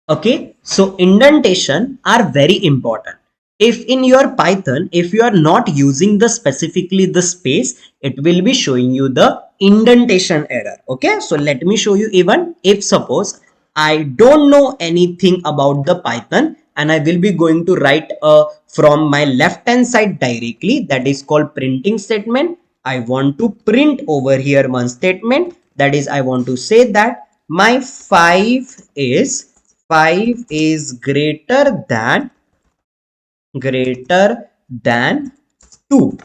Okay, so indentation are very important. If in your Python, if you are not using the specifically the space, it will be showing you the indentation error. Okay, so let me show you. Even if suppose I don't know anything about the Python and I will be going to write from my left hand side directly, that is called printing statement. I want to print over here one statement, that is I want to say that my 5 is greater than 2,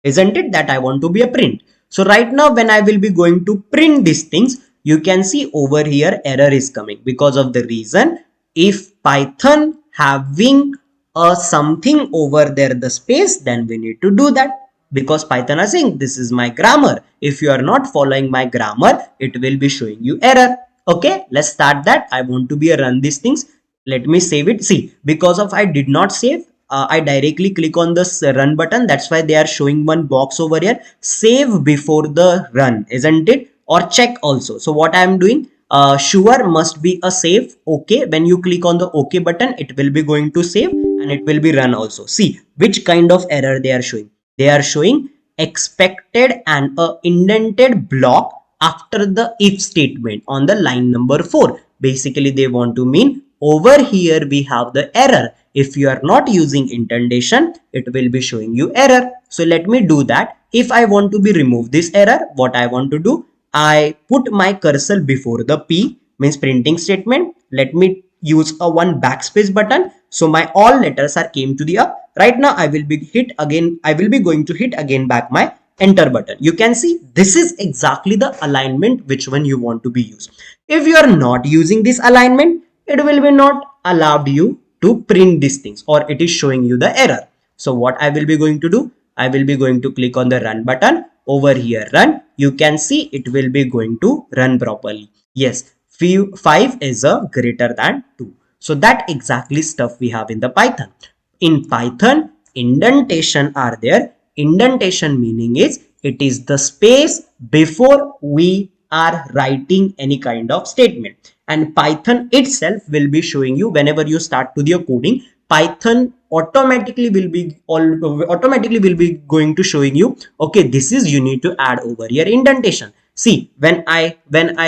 isn't it? That I want to be a print. So right now when I will be going to print these things, you can see over here error is coming because of the reason, if Python having a something over there the space, then we need to do that, because Python is saying this is my grammar. If you are not following my grammar, it will be showing you error. Okay, let's start that. I want to be a run these things. Let me save it. See, because of I did not save, I directly click on this run button. That's why they are showing one box over here, save before the run, isn't it? Or check also. So what I am doing, sure must be a save. Okay, when you click on the OK button, it will be going to save and it will be run also. See which kind of error they are showing. They are showing expected and a indented block after the if statement on the line number 4. Basically they want to mean over here we have the error. If you are not using indentation, it will be showing you error. So let me do that. If I want to be remove this error, what I want to do, I put my cursor before the P, means printing statement. Let me use a one backspace button. So my all letters are came to the up. Right now I will be hit again. I will be going to hit again back my enter button. You can see this is exactly the alignment which one you want to be used. If you are not using this alignment, it will be not allowed you to print these things, or it is showing you the error. So what I will be going to do, I will be going to click on the run button. Over here run, you can see it will be going to run properly. Yes, 5 is a greater than 2. So that exactly stuff we have in the Python. In Python, indentation are there. Indentation meaning is it is the space before we are writing any kind of statement. And Python itself will be showing you whenever you start to the coding, Python automatically will be going to showing you, okay, this is you need to add over here indentation. See, when I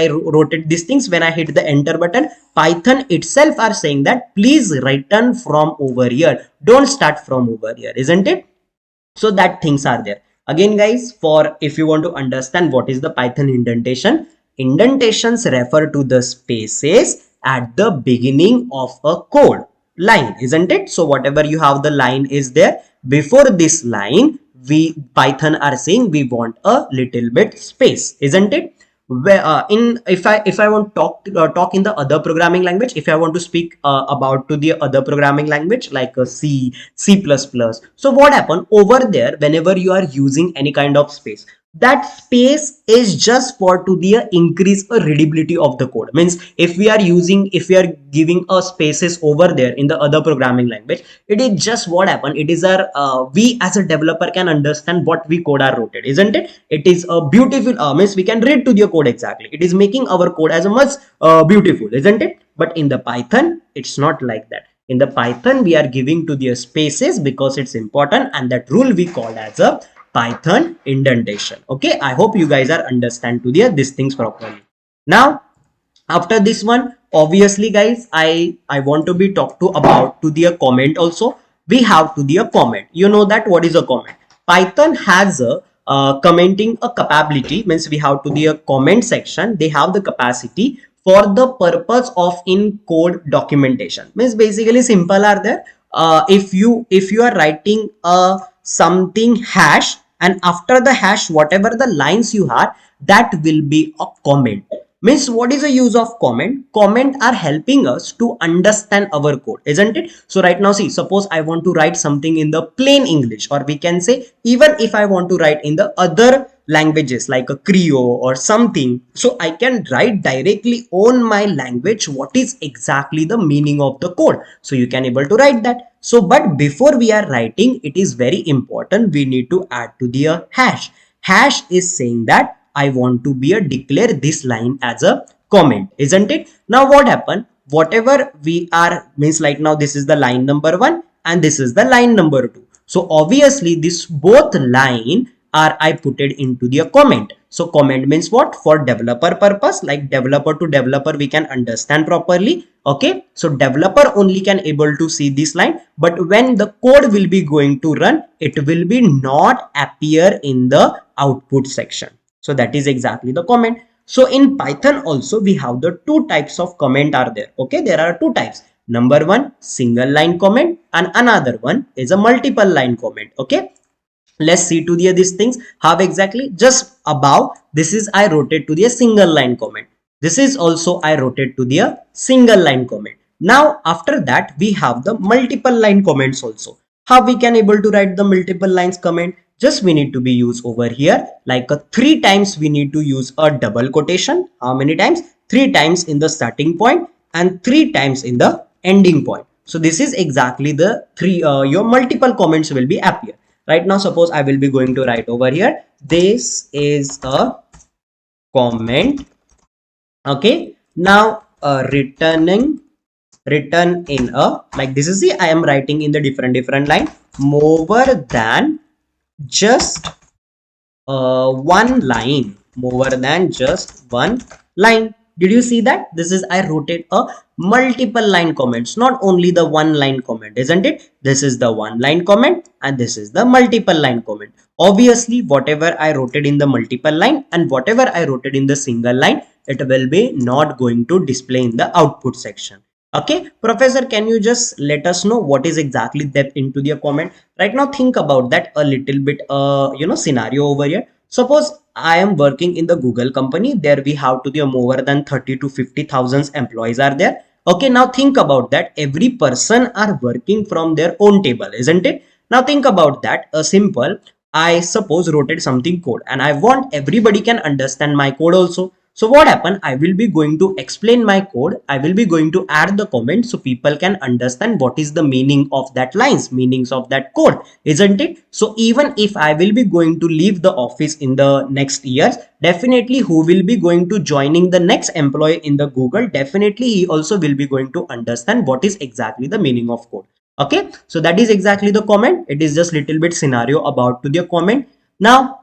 rotate these things, when I hit the enter button, Python itself are saying that please return from over here, don't start from over here, isn't it? So that things are there. Again guys, for if you want to understand what is the Python indentation, indentations refer to the spaces at the beginning of a code line, isn't it? So whatever you have the line is there, before this line we Python are saying we want a little bit space, isn't it? Where in if I want to talk in the other programming language, if I want to speak about to the other programming language like C++, so what happen over there, whenever you are using any kind of space, that space is just for to the increase a readability of the code. Means if we are giving a spaces over there in the other programming language, it is just what happen, it is our we as a developer can understand what we code are rotated, isn't it? It is a beautiful means we can read to the code exactly, it is making our code as a much beautiful, isn't it? But in the Python it's not like that. In the Python we are giving to the spaces because it's important, and that rule we call as a Python indentation. Okay, I hope you guys are understand to the these things properly. Now after this one, obviously guys, I want to be talked to about to the comment also. We have to the comment, you know that what is a comment. Python has a commenting a capability, means we have to the comment section, they have the capacity for the purpose of in code documentation. Means basically simple are there. If you are writing a something hash, and after the hash whatever the lines you have, that will be a comment. Means what is the use of comment? Comment are helping us to understand our code, isn't it? So right now see, suppose I want to write something in the plain English, or we can say even if I want to write in the other languages like a Creole or something, so I can write directly on my language what is exactly the meaning of the code, so you can able to write that. So but before we are writing, it is very important, we need to add to the hash. Hash is saying that I want to be a declare this line as a comment, isn't it? Now what happened? whatever we are means like now this is the line number 1 and this is the line number 2. So obviously this both line are I put it into the comment. So comment means what? For developer purpose, like developer to developer we can understand properly. Okay, so developer only can able to see this line, but when the code will be going to run, it will be not appear in the output section. So that is exactly the comment. So in Python also we have the two types of comment are there. Okay, there are two types. Number one, single line comment, and another one is a multiple line comment. Okay, let's see to the these things how exactly. Just above this is I rotate to the single line comment, this is also I rotate to the single line comment. Now after that we have the multiple line comments also. How we can able to write the multiple lines comment? Just we need to be used over here like a 3 times we need to use a double quotation. How many times? 3 times in the starting point and 3 times in the ending point. So this is exactly the three your multiple comments will be appear. Right now suppose I will be going to write over here, this is a comment. Okay, now written in a, like this is the I am writing in the different line more than just one line, more than just one line. Did you see that? This is I rotate a multiple line comments, not only the one line comment, isn't it? This is the one line comment and this is the multiple line comment. Obviously whatever I rotate in the multiple line and whatever I rotate in the single line, it will be not going to display in the output section. Okay, professor, can you just let us know what is exactly depth into the comment? Right now think about that a little bit scenario over here. Suppose I am working in the Google company, there we have to the more than 30 to 50,000 employees are there. Okay, now think about that every person are working from their own table, isn't it? Now think about that a simple, I suppose rotate something code and I want everybody can understand my code also. So what happened? I will be going to explain my code. I will be going to add the comment so people can understand what is the meaning of that lines, meanings of that code, isn't it? So even if I will be going to leave the office in the next years, definitely who will be going to joining the next employee in the Google, definitely he also will be going to understand what is exactly the meaning of code. Okay, so that is exactly the comment. It is just little bit scenario about to the comment. Now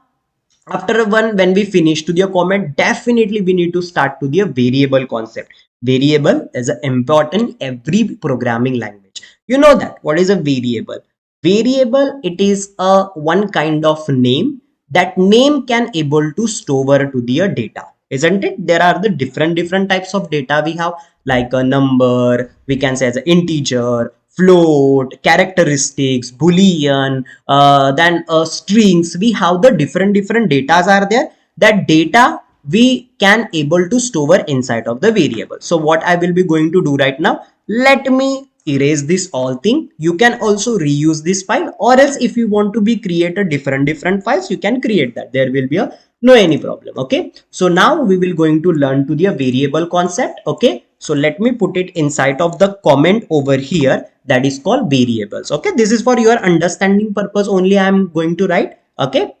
after one when we finish to the comment, definitely we need to start to the variable concept. Variable is an important every programming language. You know that what is a variable? Variable, it is a one kind of name. That name can able to store to the data, isn't it? There are the different types of data we have, like a number, we can say as an integer, float, characteristics, boolean, then strings. We have the different datas are there. That data we can able to store inside of the variable. So what I will be going to do right now, let me erase this all thing. You can also reuse this file, or else if you want to be create a different files, you can create that. There will be a no any problem. Okay, so now we will going to learn to the variable concept. Okay, so let me put it inside of the comment over here, that is called variables. Okay, this is for your understanding purpose only I am going to write. Okay,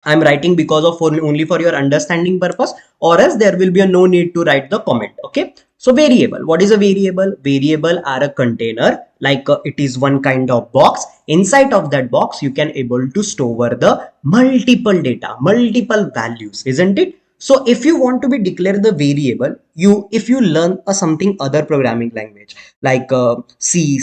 I'm writing because of only for your understanding purpose, or else there will be a no need to write the comment. Okay, so variable, what is a variable? Variable are a container, like it is one kind of box. Inside of that box you can able to store the multiple data, multiple values, isn't it? So if you want to be declare the variable, you if you learn a something other programming language like C++,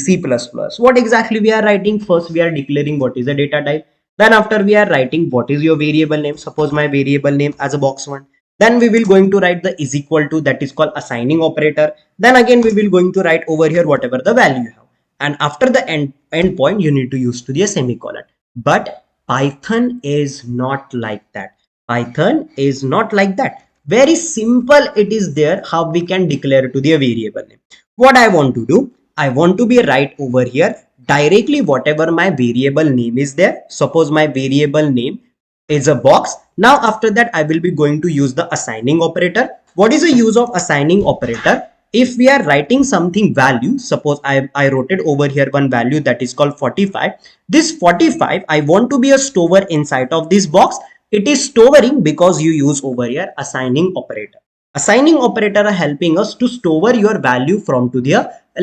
what exactly we are writing? First we are declaring what is the data type, then after we are writing what is your variable name. Suppose my variable name as a box one. Then we will going to write the is equal to, that is called assigning operator. Then again we will going to write over here whatever the value you have. And after the end point you need to use to the semicolon. But Python is not like that. Python is not like that. Very simple it is there how we can declare to the variable name. What I want to do, I want to be write over here directly whatever my variable name is there. Suppose my variable name is a box. Now after that I will be going to use the assigning operator. What is the use of assigning operator? If we are writing something value, suppose I wrote it over here one value that is called 45. This 45 I want to be a store inside of this box. It is storing because you use over here assigning operator. Assigning operator are helping us to store your value from to their